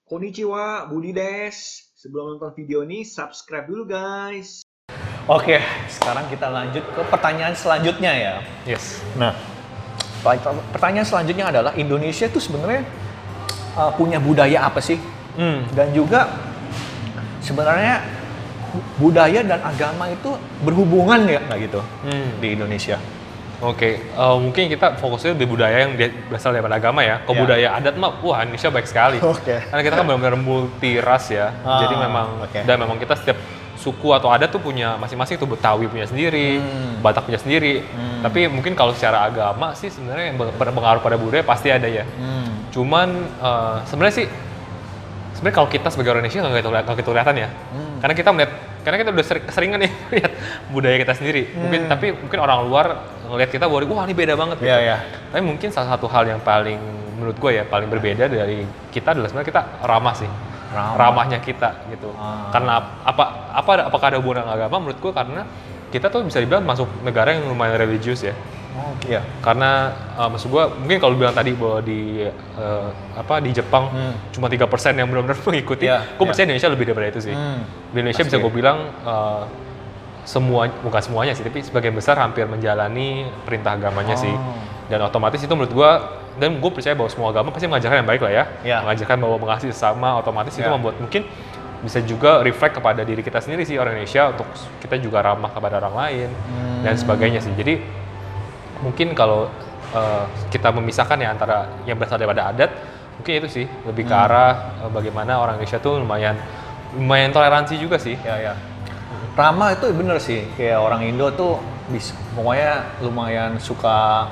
Konnichiwa, Budi Des. Sebelum nonton video ini, subscribe dulu guys. Oke, sekarang kita lanjut ke pertanyaan selanjutnya ya. Yes. Nah, pertanyaan selanjutnya adalah Indonesia itu sebenarnya punya budaya apa sih? Dan juga sebenarnya budaya dan agama itu berhubungan ya nggak gitu di Indonesia? Oke, mungkin kita fokusnya di budaya yang berasal dari agama ya. Kalau budaya adat mah, wah Indonesia baik sekali. Karena kita kan benar-benar multi ras ya. Jadi memang kita setiap suku atau adat tuh punya masing-masing, tuh Betawi punya sendiri, Batak punya sendiri. Tapi mungkin kalau secara agama sih sebenarnya yang berpengaruh pada budaya pasti ada ya. Cuman sebenarnya kalau kita sebagai orang Indonesia nggak gitu kelihatan ya. Karena kita udah seringan nih lihat budaya kita sendiri. Tapi mungkin orang luar ngelihat kita bahwa wah ini beda banget gitu. Tapi mungkin salah satu hal yang paling menurut gue ya paling berbeda dari kita adalah sebenarnya kita ramah sih. Ramahnya kita gitu. Karena apakah ada hubungan dengan agama? Menurut gue karena kita tuh bisa dibilang masuk negara yang lumayan religius ya. Karena maksud gue mungkin kalau bilang tadi bahwa di Jepang cuma 3% yang benar-benar mengikuti, gue percaya Indonesia lebih daripada itu sih. Di Indonesia bisa gue bilang bukan semuanya sih, tapi sebagian besar hampir menjalani perintah agamanya sih. Dan otomatis itu menurut gue, dan gue percaya bahwa semua agama pasti mengajarkan yang baik lah ya. Mengajarkan bahwa mengasihi sesama, otomatis itu membuat mungkin bisa juga reflect kepada diri kita sendiri sih orang Indonesia, untuk kita juga ramah kepada orang lain dan sebagainya sih. Jadi mungkin kalau kita memisahkan ya antara yang berasal daripada adat, mungkin itu sih lebih ke arah bagaimana orang Indonesia tuh lumayan toleransi juga sih. Ramah itu bener sih, kayak orang Indo tuh pokoknya lumayan suka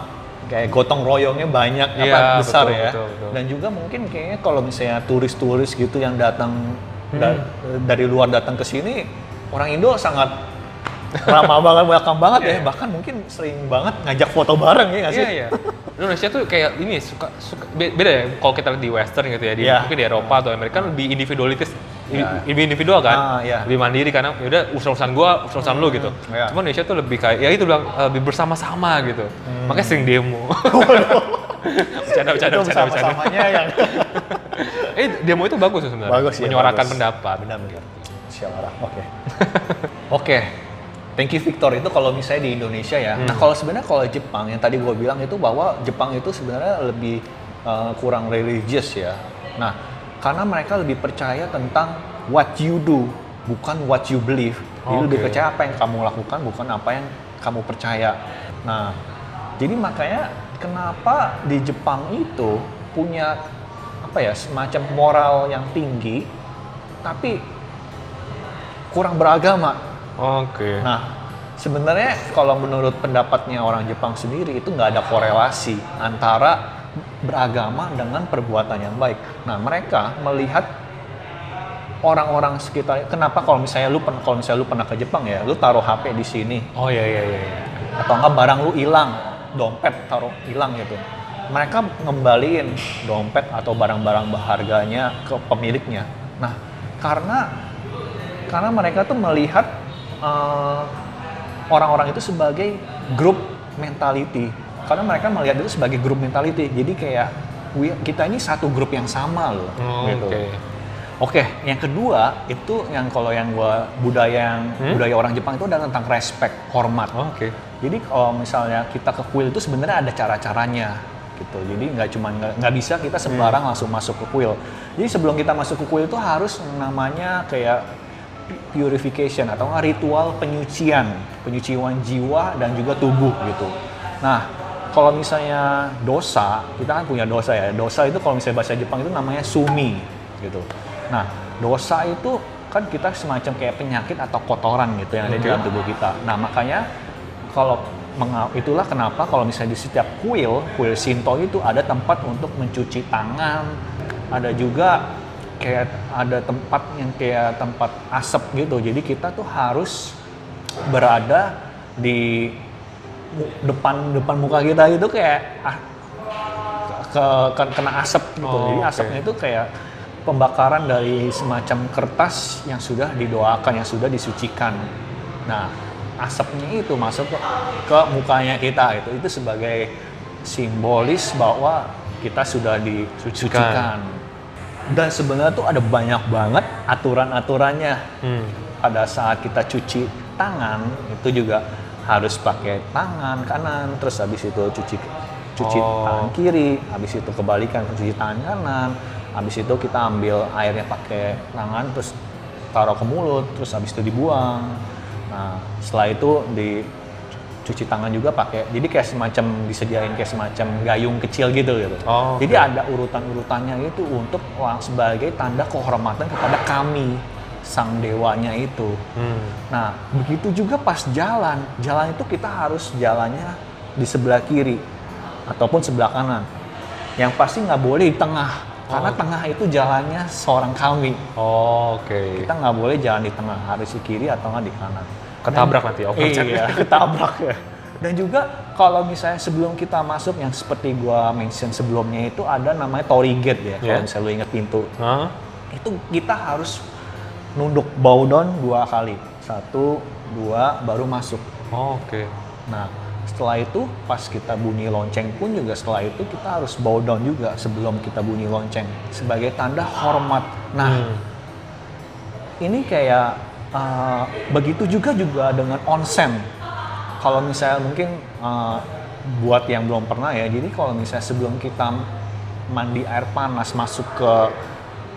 kayak gotong royongnya banyak, besar ya. Betul. Dan juga mungkin kayaknya kalau misalnya turis-turis gitu yang datang dari luar datang ke sini, orang Indo sangat ramah banget, welcome banget ya. Bahkan mungkin sering banget ngajak foto bareng ya nggak sih? Indonesia tuh kayak ini suka beda ya kalau kita lihat di Western gitu ya, mungkin di Eropa atau Amerika lebih lebih individual kan, lebih mandiri karena yaudah urusan gua, urusan lu gitu. Cuma Indonesia tuh lebih kayak itu bilang lebih bersama-sama gitu. Makanya sering demo. Bercanda. Bersama-samanya yang demo itu bagus sebenarnya. Menyuarakan pendapat. Benar. Musyawarah. Oke. Thank you Victor, itu kalau misalnya di Indonesia ya. Nah kalau sebenarnya kalau Jepang, yang tadi gue bilang itu bahwa Jepang itu sebenarnya lebih kurang religious ya. Nah karena mereka lebih percaya tentang what you do, bukan what you believe. Jadi lebih percaya apa yang kamu lakukan, bukan apa yang kamu percaya. Nah jadi makanya kenapa di Jepang itu punya semacam moral yang tinggi, tapi kurang beragama. Nah, sebenarnya kalau menurut pendapatnya orang Jepang sendiri itu nggak ada korelasi antara beragama dengan perbuatan yang baik. Nah, mereka melihat orang-orang sekitar. Kenapa kalau misalnya lu pernah ke Jepang ya, lu taruh HP di sini. Atau enggak barang lu hilang, dompet taruh hilang gitu. Mereka ngembaliin dompet atau barang-barang berharganya ke pemiliknya. Nah, karena mereka tuh melihat orang-orang itu sebagai group mentality, karena mereka melihat itu sebagai group mentality. Jadi kayak kita ini satu grup yang sama loh. Oke, yang kedua itu budaya orang Jepang itu adalah tentang respect, hormat. Jadi kalau misalnya kita ke kuil itu sebenarnya ada cara-caranya gitu. Jadi nggak bisa kita sembarang langsung masuk ke kuil. Jadi sebelum kita masuk ke kuil itu harus namanya kayak purification atau ritual penyucian jiwa dan juga tubuh gitu. Nah, kalau misalnya dosa, kita kan punya dosa ya. Dosa itu kalau misalnya bahasa Jepang itu namanya sumi gitu. Nah, dosa itu kan kita semacam kayak penyakit atau kotoran gitu yang ada di dalam tubuh kita. Nah, makanya itulah kenapa kalau misalnya di setiap kuil Shinto itu ada tempat untuk mencuci tangan, ada juga kayak ada tempat yang kayak tempat asap gitu. Jadi kita tuh harus berada di depan muka kita gitu kayak kena asap gitu. Jadi asapnya itu kayak pembakaran dari semacam kertas yang sudah didoakan, yang sudah disucikan. Nah, asapnya itu masuk ke mukanya kita itu sebagai simbolis bahwa kita sudah disucikan. Dan sebenarnya tuh ada banyak banget aturan-aturannya. Pada saat kita cuci tangan itu juga harus pakai tangan kanan, terus habis itu cuci tangan kiri, habis itu kebalikan cuci tangan kanan, habis itu kita ambil airnya pakai tangan terus taruh ke mulut, terus habis itu dibuang. Nah setelah itu dicuci tangan juga pakai, jadi kayak semacam disediain kayak semacam gayung kecil gitu. Jadi ada urutan-urutannya itu untuk sebagai tanda kehormatan kepada kami sang dewanya itu. Nah begitu juga pas jalan itu kita harus jalannya di sebelah kiri ataupun sebelah kanan. Yang pasti nggak boleh di tengah, karena tengah itu jalannya seorang kami. Kita nggak boleh jalan di tengah, harus di kiri atau nggak di kanan. Ketabrak nanti, iya, ketabrak ya. Dan juga kalau misalnya sebelum kita masuk, yang seperti gua mention sebelumnya itu ada namanya torii gate ya, kalau misalnya lu inget pintu. Itu kita harus nunduk bow down 2 kali. 1, 2, baru masuk. Nah, setelah itu pas kita bunyi lonceng pun juga setelah itu kita harus bow down juga sebelum kita bunyi lonceng sebagai tanda hormat. Nah, ini kayak begitu juga dengan onsen. Kalau misalnya mungkin buat yang belum pernah ya, jadi kalau misalnya sebelum kita mandi air panas masuk ke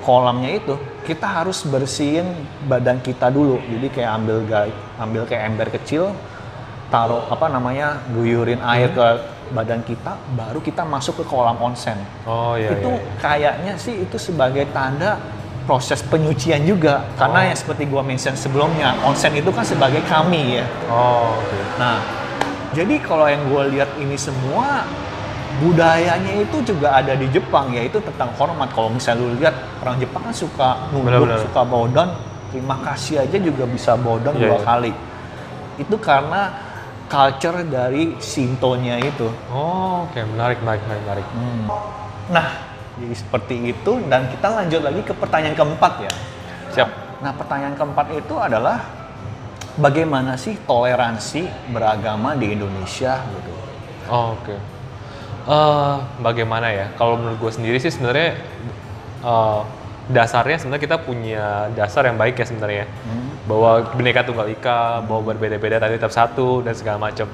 kolamnya itu, kita harus bersihin badan kita dulu. Jadi kayak ambil kayak ember kecil, taruh guyurin air ke badan kita, baru kita masuk ke kolam onsen. Itu kayaknya sih itu sebagai tanda proses penyucian juga, karena yang seperti gua mention sebelumnya, onsen itu kan sebagai kami ya. Nah, jadi kalau yang gua lihat ini semua budayanya itu juga ada di Jepang, yaitu tentang hormat. Kalau misalnya lu lihat orang Jepang kan suka nunduk, suka bow down, terima kasih aja juga bisa bow down 2 kali. Itu karena culture dari Shinto-nya itu. Menarik. Nah, jadi seperti itu, dan kita lanjut lagi ke pertanyaan keempat ya. Siap. Nah, pertanyaan keempat itu adalah bagaimana sih toleransi beragama di Indonesia gitu. Bagaimana ya? Kalau menurut gue sendiri sih sebenarnya dasarnya sebenarnya kita punya dasar yang baik ya sebenarnya. Bahwa Bhinneka Tunggal Ika, bahwa berbeda-beda tapi tetap satu dan segala macam.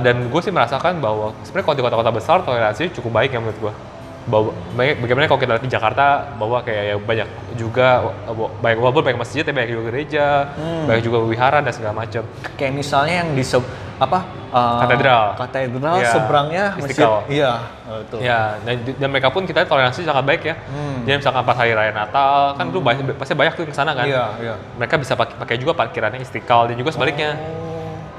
Dan gue sih merasakan bahwa sebenarnya kalau di kota-kota besar toleransi cukup baik ya menurut gue. Bahwa bagaimana kalau kita lihat di Jakarta, bahwa kayak ya banyak juga walaupun banyak masjid tapi banyak juga gereja, banyak juga wihara dan segala macam. Kayak misalnya yang di katedral seberangnya Istiqlal. Betul. Dan mereka pun kita toleransi sangat baik ya. Jadi misalkan pas hari raya Natal kan dulu pasti banyak tuh ke sana kan. Mereka bisa pakai juga parkirannya Istiqlal, dan juga sebaliknya.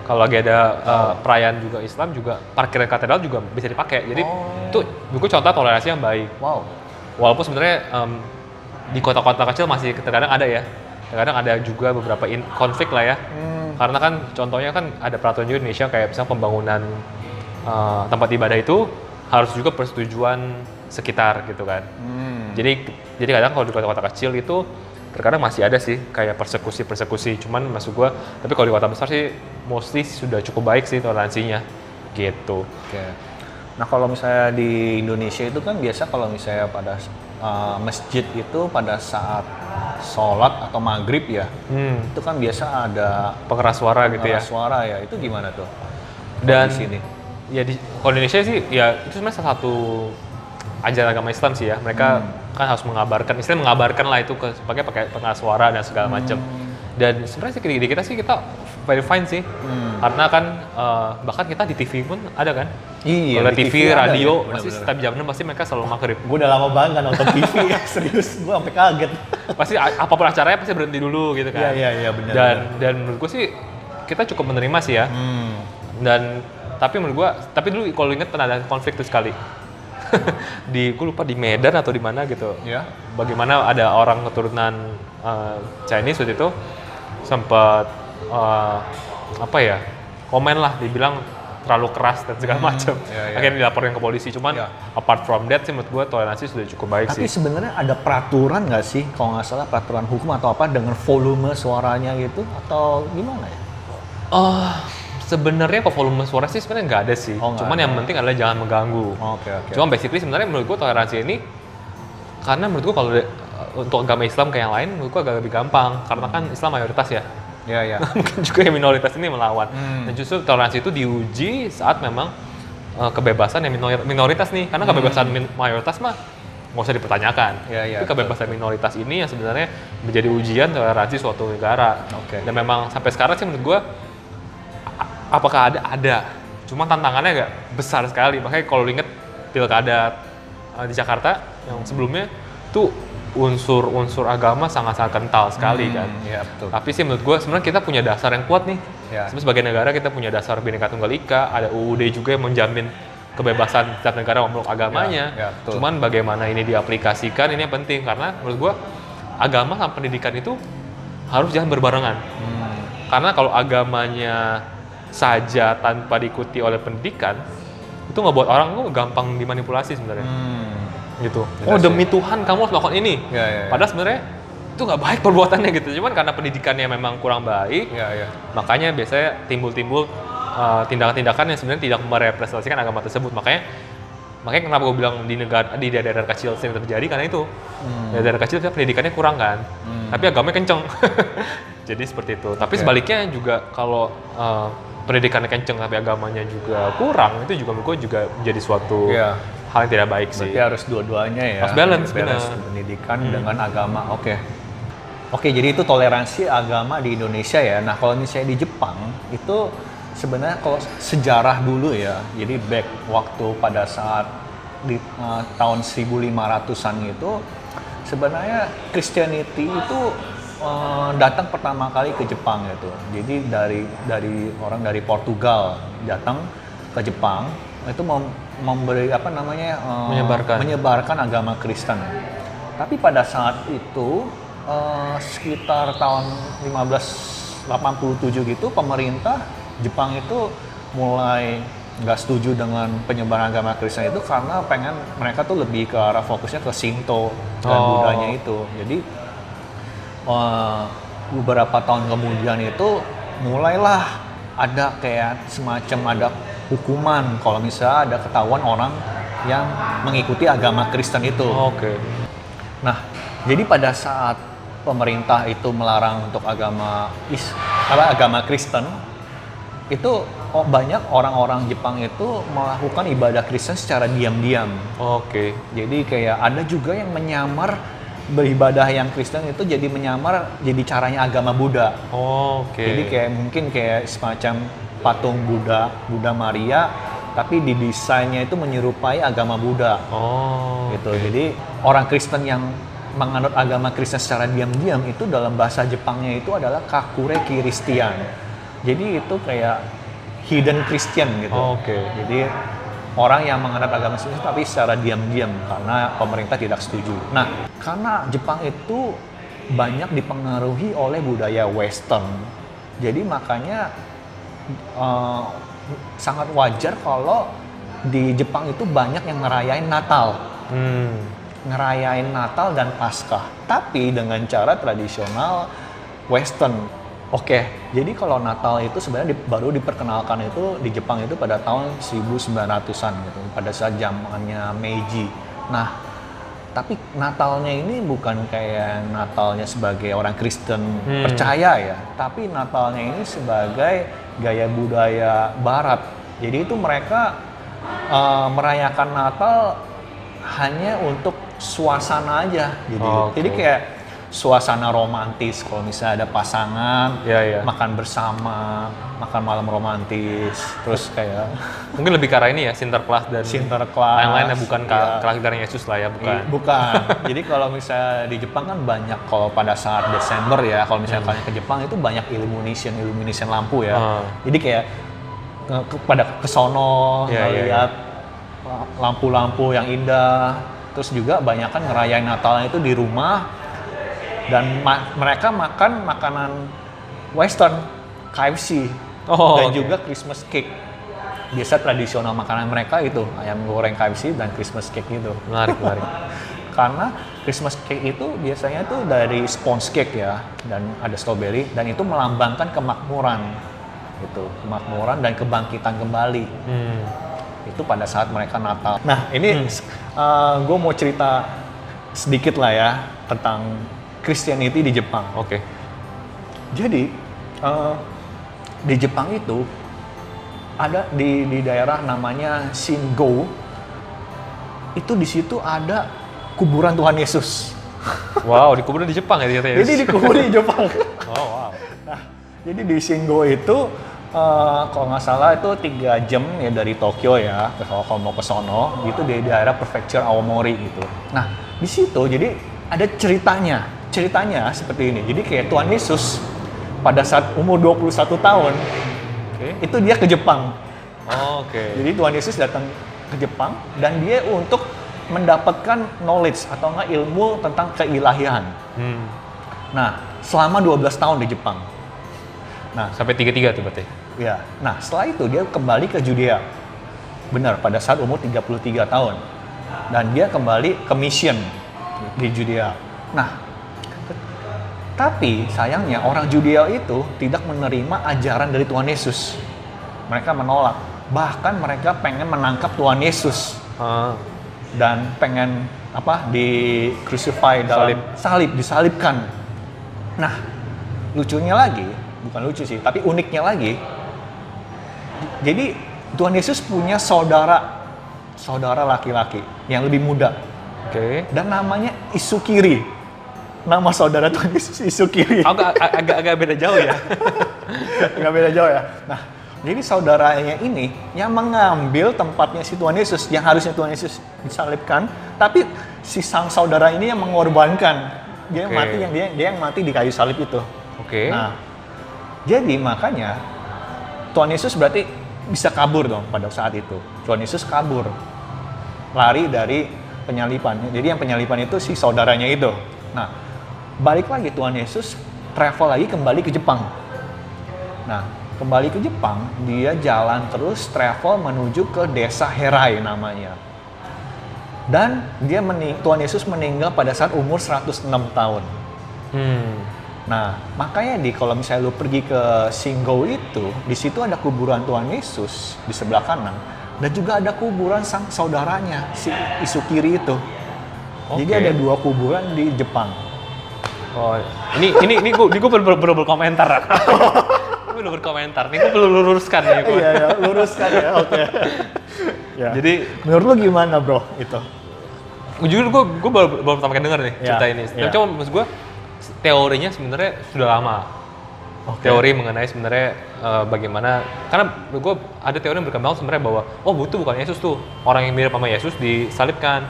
Kalau lagi ada perayaan juga Islam juga parkiran katedral juga bisa dipakai. Jadi itu buku contoh toleransi yang baik. Walaupun sebenarnya di kota-kota kecil masih terkadang ada ya. Terkadang ada juga beberapa konflik lah ya. Karena kan contohnya kan ada peraturan juga Indonesia kayak misalnya pembangunan tempat ibadah itu harus juga persetujuan sekitar gitu kan. Jadi kadang kalau di kota-kota kecil itu terkadang masih ada sih kayak persekusi, cuman maksud gue, tapi kalau di kota besar sih mostly sudah cukup baik sih toleransinya gitu. Nah kalau misalnya di Indonesia itu kan biasa kalau misalnya pada masjid itu pada saat sholat atau maghrib ya, itu kan biasa ada pengeras suara gitu ya. Pengeras suara ya, itu gimana tuh? Dan di sini? Ya kalau Indonesia sih ya itu sebenarnya salah satu ajaran agama Islam sih ya. Mereka kan harus mengabarkan lah itu pakai pengeras suara dan segala macam. Dan sebenarnya sih di kita sih kita very fine sih. Karena kan bahkan kita di TV pun ada kan. Iya, kalau TV, radio, ya, pasti setiap jam 6 pasti mereka selalu maghrib. Gue udah lama banget nggak nonton TV ya, serius. Gue sampai kaget. Pasti apapun acaranya pasti berhenti dulu gitu kan. Iya benar. Dan menurut gue sih kita cukup menerima sih ya. Tapi menurut gue, dulu kalau inget pernah ada konflik tuh sekali. Gue lupa di Medan atau di mana gitu. Ya. Bagaimana ada orang keturunan Chinese waktu itu sempat komen lah, dibilang terlalu keras dan segala macam. Akhirnya dilaporkan ke polisi. Cuman apart from that sih menurut gue toleransi sudah cukup baik sih. Tapi sebenarnya ada peraturan nggak sih, kalau nggak salah peraturan hukum atau apa dengan volume suaranya gitu atau gimana ya? Sebenarnya kok volume suara sih sebenarnya nggak ada sih. Cuman yang penting adalah jangan mengganggu. Cuma basically sebenarnya menurut gue toleransi ini Karena menurut gua kalau untuk agama Islam kayak yang lain, menurut gua agak lebih gampang. Karena kan Islam mayoritas ya. Iya. Mungkin juga yang minoritas ini melawan. Dan justru toleransi itu diuji saat memang kebebasan yang minoritas nih. Karena kebebasan mayoritas mah nggak usah dipertanyakan. Tapi kebebasan minoritas ini yang sebenarnya menjadi ujian toleransi suatu negara. Dan memang sampai sekarang sih menurut gua, apakah ada? Cuma tantangannya agak besar sekali. Makanya kalau inget pilkada di Jakarta yang sebelumnya tuh unsur agama sangat-sangat kental sekali kan. Iya, betul. Tapi sih menurut gue sebenarnya kita punya dasar yang kuat nih. Sebagai negara kita punya dasar Bhinneka Tunggal Ika, ada UUD juga yang menjamin kebebasan setiap negara memeluk agamanya. Cuman bagaimana ini diaplikasikan ini yang penting karena menurut gue agama sama pendidikan itu harus jalan berbarengan. Karena kalau agamanya saja tanpa diikuti oleh pendidikan itu ngebuat orang tuh gampang dimanipulasi sebenarnya. Gitu. Oh demi Tuhan kamu harus melakukan ini. Padahal sebenarnya itu nggak baik perbuatannya gitu. Cuman karena pendidikannya memang kurang baik, makanya biasanya timbul tindakan-tindakan yang sebenarnya tidak merepresentasikan agama tersebut. Makanya kenapa gue bilang di daerah kecil sering terjadi karena itu. Daerah kecil pendidikannya kurang kan, tapi agamanya kenceng. Jadi seperti itu. Tapi sebaliknya juga kalau pendidikannya kenceng tapi agamanya juga kurang, itu juga menurut gue juga menjadi suatu hal yang tidak baik sih. Berarti harus dua-duanya ya. Harus balance pendidikan dengan agama. Oke, jadi itu toleransi agama di Indonesia ya. Nah, kalau misalnya di Jepang itu sebenarnya kalau sejarah dulu ya. Jadi back waktu pada saat di tahun 1500-an itu sebenarnya Christianity itu datang pertama kali ke Jepang gitu. Jadi dari orang dari Portugal datang ke Jepang itu memberi menyebarkan agama Kristen. Tapi pada saat itu sekitar tahun 1587 gitu pemerintah Jepang itu mulai nggak setuju dengan penyebaran agama Kristen itu karena mereka tuh lebih ke arah fokusnya ke Shinto dan Budanya itu. Jadi beberapa tahun kemudian itu mulailah ada kayak semacam ada hukuman kalau misalnya ada ketahuan orang yang mengikuti agama Kristen itu. Nah, jadi pada saat pemerintah itu melarang untuk agama Kristen, itu banyak orang-orang Jepang itu melakukan ibadah Kristen secara diam-diam. Jadi kayak ada juga yang menyamar beribadah yang Kristen itu jadi caranya agama Buddha. Jadi kayak mungkin kayak semacam patung Buddha Maria, tapi didesainnya itu menyerupai agama Buddha. Gitu. Jadi orang Kristen yang menganut agama Kristen secara diam-diam itu dalam bahasa Jepangnya itu adalah Kakure Kiristian. Jadi itu kayak hidden Christian gitu. Jadi orang yang menganut agama Kristen tapi secara diam-diam karena pemerintah tidak setuju. Nah, karena Jepang itu banyak dipengaruhi oleh budaya Western, jadi makanya sangat wajar kalau di Jepang itu banyak yang ngerayain Natal. Ngerayain Natal dan Paskah, tapi dengan cara tradisional Western. Jadi kalau Natal itu sebenarnya baru diperkenalkan itu di Jepang itu pada tahun 1900-an gitu, pada saat zamannya Meiji. Nah, tapi Natalnya ini bukan kayak Natalnya sebagai orang Kristen percaya ya, tapi Natalnya ini sebagai gaya budaya Barat. Jadi itu mereka merayakan Natal hanya untuk suasana aja gitu. Jadi kayak suasana romantis kalau misalnya ada pasangan makan bersama, makan malam romantis, terus kayak mungkin lebih ke arah ini ya, Sinterklas dan lain-lainnya, bukan kelahiran Yesus lah ya, bukan. Jadi kalau misalnya di Jepang kan banyak, kalau pada saat Desember ya, kalau misalnya kalian ke Jepang itu banyak illumination lampu ya. Jadi kayak pada kesono ngeliat lampu-lampu yang indah, terus juga banyak kan ngerayain Natal itu di rumah. Dan mereka makan makanan Western, KFC, dan juga Christmas cake. Biasa tradisional makanan mereka itu ayam goreng KFC dan Christmas cake gitu. Menarik. Karena Christmas cake itu biasanya itu dari sponge cake ya, dan ada strawberry, dan itu melambangkan kemakmuran, gitu, kemakmuran dan kebangkitan kembali. Itu pada saat mereka Natal. Nah ini gue mau cerita sedikit lah ya tentang Christianity di Jepang. Oke. Jadi di Jepang itu ada di daerah namanya Shingo. Itu di situ ada kuburan Tuhan Yesus. Wow, dikuburin di Jepang ya ternyata. Jadi dikubur di Jepang. Oh wow. Nah, jadi di Shingo itu kalau nggak salah itu 3 jam ya dari Tokyo ya, kalau mau ke sono, gitu di daerah Prefecture Aomori gitu. Nah, di situ jadi ada ceritanya. Ceritanya seperti ini. Jadi kayak Tuhan Yesus pada saat umur 21 tahun, itu dia ke Jepang. Oh, oke. Jadi Tuhan Yesus datang ke Jepang dan dia untuk mendapatkan knowledge atau enggak ilmu tentang keilahian. Nah, selama 12 tahun di Jepang. Nah, sampai 33 tuh berarti. Ya. Nah, setelah itu dia kembali ke Judea. Benar, pada saat umur 33 tahun. Dan dia kembali ke mission di Judea. Nah, tapi sayangnya orang Judea itu tidak menerima ajaran dari Tuhan Yesus. Mereka menolak. Bahkan mereka pengen menangkap Tuhan Yesus. Dan pengen di crucify dalam salib, disalibkan. Nah, lucunya lagi, bukan lucu sih, tapi uniknya lagi. Jadi Tuhan Yesus punya saudara laki-laki yang lebih muda. Oke. Dan namanya Isukiri. Nama saudara Tuhan Yesus Isukiri. Agak beda jauh ya. Agak beda jauh ya. Nah, jadi saudaranya ini yang mengambil tempatnya si Tuhan Yesus, yang harusnya Tuhan Yesus disalibkan, tapi si sang saudara ini yang mengorbankan. Dia yang mati, dia yang mati di kayu salib itu. Oke. Nah, jadi makanya Tuhan Yesus berarti bisa kabur dong pada saat itu. Tuhan Yesus kabur, lari dari penyalipan. Jadi yang penyalipan itu si saudaranya itu. Nah, balik lagi Tuhan Yesus travel lagi kembali ke Jepang. Nah, kembali ke Jepang, dia jalan terus travel menuju ke desa Herai namanya. Dan Tuhan Yesus meninggal pada saat umur 106 tahun. Nah, makanya kalau misalnya lu pergi ke Shingo itu, di situ ada kuburan Tuhan Yesus di sebelah kanan dan juga ada kuburan sang saudaranya si Isukiri itu. Jadi ada 2 kuburan di Jepang. Oh, ini gue perlu berkomentar. Gue perlu berkomentar. Nih gue perlu luruskan nih. Iya, luruskan ya. Oke. Ya. Jadi menurut lu gimana, Bro, itu? Jujur gue baru pertama kali denger nih cerita ini. Tapi cuma maksud gue teorinya sebenarnya sudah lama. Teori mengenai sebenarnya bagaimana, karena gue ada teori yang berkembang sebenarnya bahwa itu bukan Yesus tuh, orang yang mirip sama Yesus disalibkan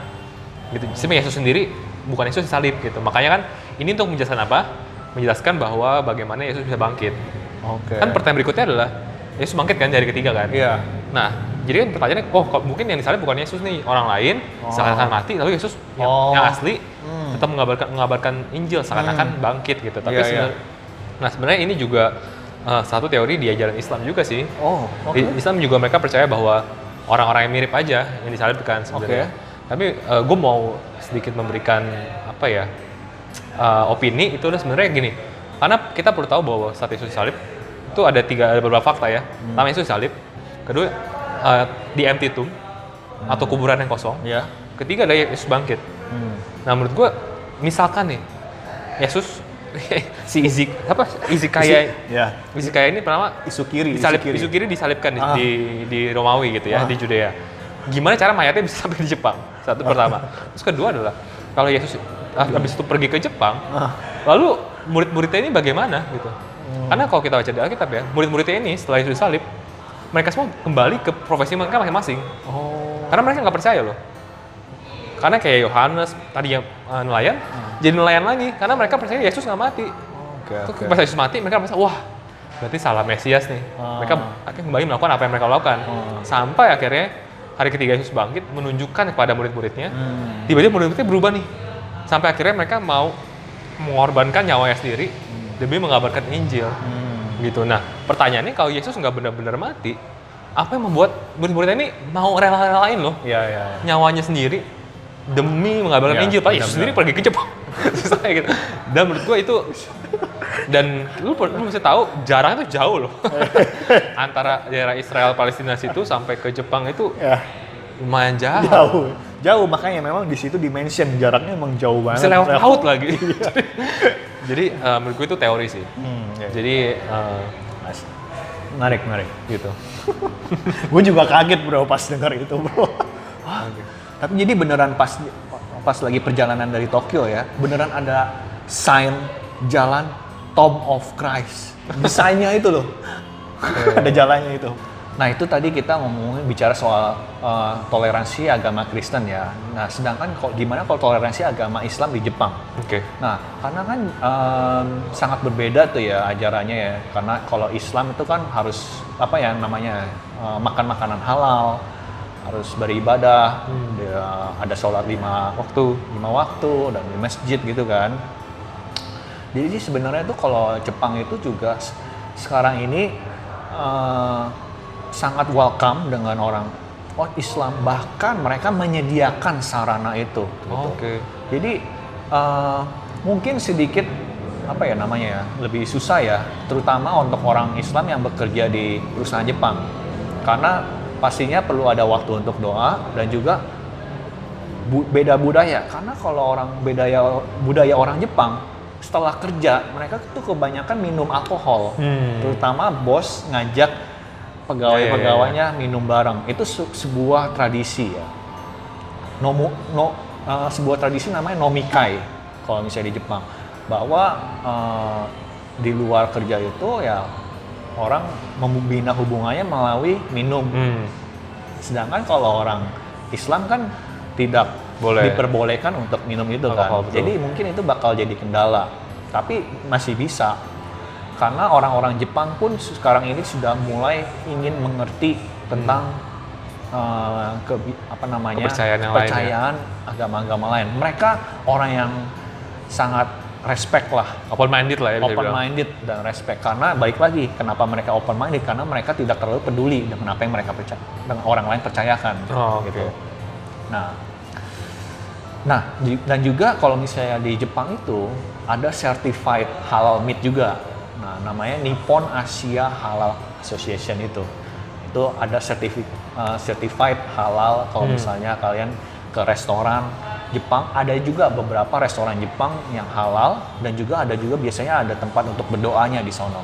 gitu. Sebenarnya Yesus sendiri bukan Yesus disalib gitu. Makanya kan ini untuk menjelaskan apa? Menjelaskan bahwa bagaimana Yesus bisa bangkit. Kan pertanyaan berikutnya adalah Yesus bangkit kan dari ketiga kan? Iya. Nah, jadi kan pertanyaannya, mungkin yang disalib bukan Yesus nih, orang lain seakan-akan mati, lalu Yesus yang asli tetap mengabarkan Injil seakan-akan bangkit gitu. Tapi sebenarnya ini juga satu teori di ajaran Islam juga sih. Di Islam juga mereka percaya bahwa orang-orang yang mirip aja yang disalibkan sebenarnya. Tapi gue mau sedikit memberikan opini itu sebenarnya gini. Karena kita perlu tahu bahwa saat Yesus disalib itu ada beberapa fakta ya. Pertama, Yesus disalib. Kedua, di empty tomb atau kuburan yang kosong. Ketiga, ada Yesus bangkit. Nah, menurut gue, misalkan nih Yesus Izikaya ini pertama Isukiri disalibkan di Romawi gitu ya, di Judea. Gimana cara mayatnya bisa sampai di Jepang? Satu pertama. Terus kedua adalah kalau Yesus habis itu pergi ke Jepang, lalu murid-muridnya ini bagaimana gitu? Karena kalau kita baca di Alkitab ya, murid-muridnya ini setelah Yesus disalib, mereka semua kembali ke profesi mereka masing-masing. Karena mereka nggak percaya loh. Karena kayak Yohanes tadi yang nelayan, jadi nelayan lagi. Karena mereka percaya Yesus nggak mati. Pas Yesus mati, mereka merasa, wah berarti salah Mesias nih. Mereka akhirnya kembali melakukan apa yang mereka lakukan. Sampai akhirnya hari ketiga Yesus bangkit, menunjukkan kepada murid-muridnya, tiba-tiba murid-muridnya berubah nih. Sampai akhirnya mereka mau mengorbankan nyawanya sendiri demi mengabarkan Injil. Gitu. Nah, pertanyaannya kalau Yesus nggak benar-benar mati, apa yang membuat murid-muridnya ini mau rela-relain loh nyawanya sendiri demi mengabarkan Injil? Pak Yesus sendiri pergi ke Jepang. Gitu. Dan menurut gue itu, dan lu mesti tahu jaraknya tuh jauh loh. Antara daerah Israel Palestina situ sampai ke Jepang itu lumayan jauh. Jauh, makanya memang di situ dimension jaraknya emang jauh banget. Bisa lewat laut lagi. Jadi menurut gue itu teori sih. Jadi menarik gitu. Gue juga kaget bro pas dengar itu bro. Tapi jadi beneran pas lagi perjalanan dari Tokyo ya, beneran ada sign jalan Tomb of Christ. Desainnya itu loh. Ada jalannya itu. Nah itu tadi kita ngomongin bicara soal toleransi agama Kristen ya. Nah sedangkan gimana kalau toleransi agama Islam di Jepang? Nah karena kan sangat berbeda tuh ya ajarannya ya. Karena kalau Islam itu kan harus apa ya namanya makan makanan halal, harus beribadah, ada sholat 5 waktu dan di masjid gitu kan. Jadi sebenarnya tuh kalau Jepang itu juga sekarang ini sangat welcome dengan orang Islam, bahkan mereka menyediakan sarana itu. Gitu. Jadi mungkin sedikit apa ya namanya ya, lebih susah ya, terutama untuk orang Islam yang bekerja di perusahaan Jepang, karena pastinya perlu ada waktu untuk doa dan juga beda budaya. Karena kalau budaya orang Jepang setelah kerja mereka tuh kebanyakan minum alkohol, terutama bos ngajak pegawai-pegawainya minum bareng. Itu sebuah tradisi ya. Sebuah tradisi namanya nomikai kalau misalnya di Jepang, bahwa di luar kerja itu ya orang membina hubungannya melalui minum. Sedangkan kalau orang Islam kan tidak diperbolehkan untuk minum itu kan. Jadi mungkin itu bakal jadi kendala. Tapi masih bisa. Karena orang-orang Jepang pun sekarang ini sudah mulai ingin mengerti tentang kepercayaan agama-agama lain. Mereka orang yang sangat respect lah, open minded lah ya. Open minded dan respect, karena baik lagi kenapa mereka open minded, karena mereka tidak terlalu peduli dengan apa yang mereka percaya, dengan orang lain percayakan. Gitu. Nah dan juga kalau misalnya di Jepang itu ada certified halal meat juga. Nah, namanya Nippon Asia Halal Association itu ada certified halal. Kalau misalnya kalian ke restoran Jepang, ada juga beberapa restoran Jepang yang halal dan juga ada biasanya ada tempat untuk berdoanya di sono.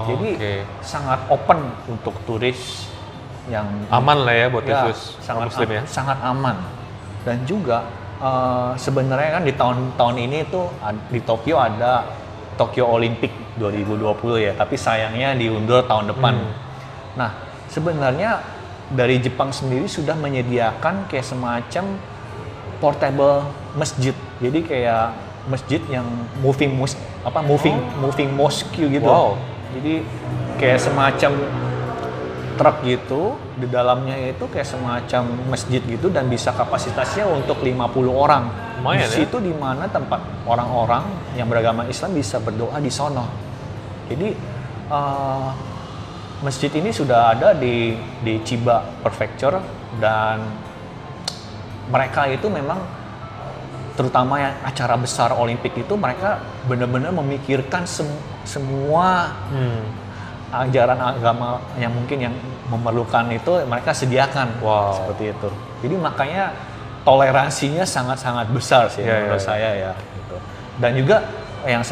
Jadi sangat open untuk turis yang aman lah ya buat turis muslim ya. Sangat aman. Dan juga sebenarnya kan di tahun ini tuh di Tokyo ada Tokyo Olympic 2020 ya, tapi sayangnya diundur tahun depan. Nah, sebenarnya dari Jepang sendiri sudah menyediakan kayak semacam portable masjid. Jadi kayak masjid yang moving mosque gitu. Jadi kayak semacam truk gitu, di dalamnya itu kayak semacam masjid gitu dan bisa kapasitasnya untuk 50 orang. Lumayan, di situ di mana tempat orang-orang yang beragama Islam bisa berdoa di sono. Jadi masjid ini sudah ada di Chiba Prefecture, dan mereka itu memang terutama yang acara besar Olimpik itu mereka benar-benar memikirkan semua ajaran agama yang mungkin yang memerlukan itu mereka sediakan. Seperti itu. Jadi makanya toleransinya sangat-sangat besar sih menurut saya ya. Gitu. Dan juga yang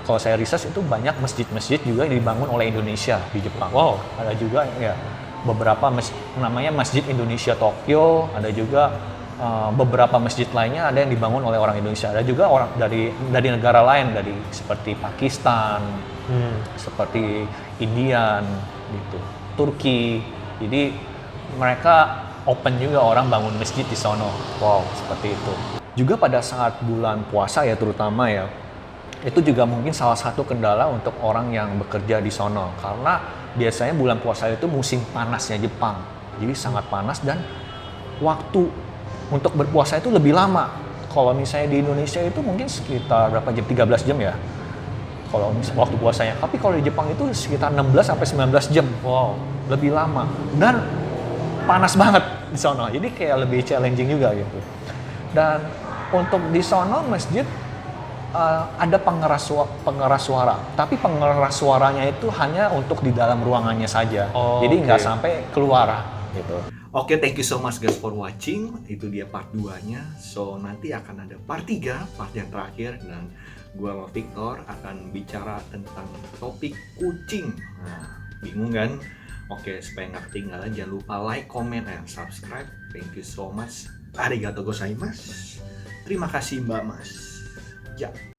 kalau saya research itu banyak masjid-masjid juga dibangun oleh Indonesia di Jepang. Ada juga ya beberapa namanya Masjid Indonesia Tokyo, ada juga beberapa masjid lainnya ada yang dibangun oleh orang Indonesia. Ada juga orang dari negara lain, dari seperti Pakistan, seperti Indian gitu, Turki. Jadi mereka open juga orang bangun masjid di sono. Seperti itu. Juga pada saat bulan puasa ya terutama ya, itu juga mungkin salah satu kendala untuk orang yang bekerja di sono, karena biasanya bulan puasa itu musim panasnya Jepang, jadi sangat panas dan waktu untuk berpuasa itu lebih lama. Kalau misalnya di Indonesia itu mungkin sekitar berapa jam, 13 jam ya kalau waktu puasanya, tapi kalau di Jepang itu sekitar 16 sampai 19 jam. Lebih lama dan panas banget di sono, jadi kayak lebih challenging juga gitu. Dan untuk di sono masjid ada pengeras suara, tapi pengeras suaranya itu hanya untuk di dalam ruangannya saja, jadi nggak sampai keluar gitu. Oke, thank you so much guys for watching. Itu dia part 2-nya. So, nanti akan ada part 3, part yang terakhir. Dan gua sama Victor akan bicara tentang topik kucing. Nah, bingung kan? Oke, supaya nggak ketinggalan, jangan lupa like, comment, and subscribe. Thank you so much. Arigatou gozaimasu. Terima kasih Mbak Mas. Ya.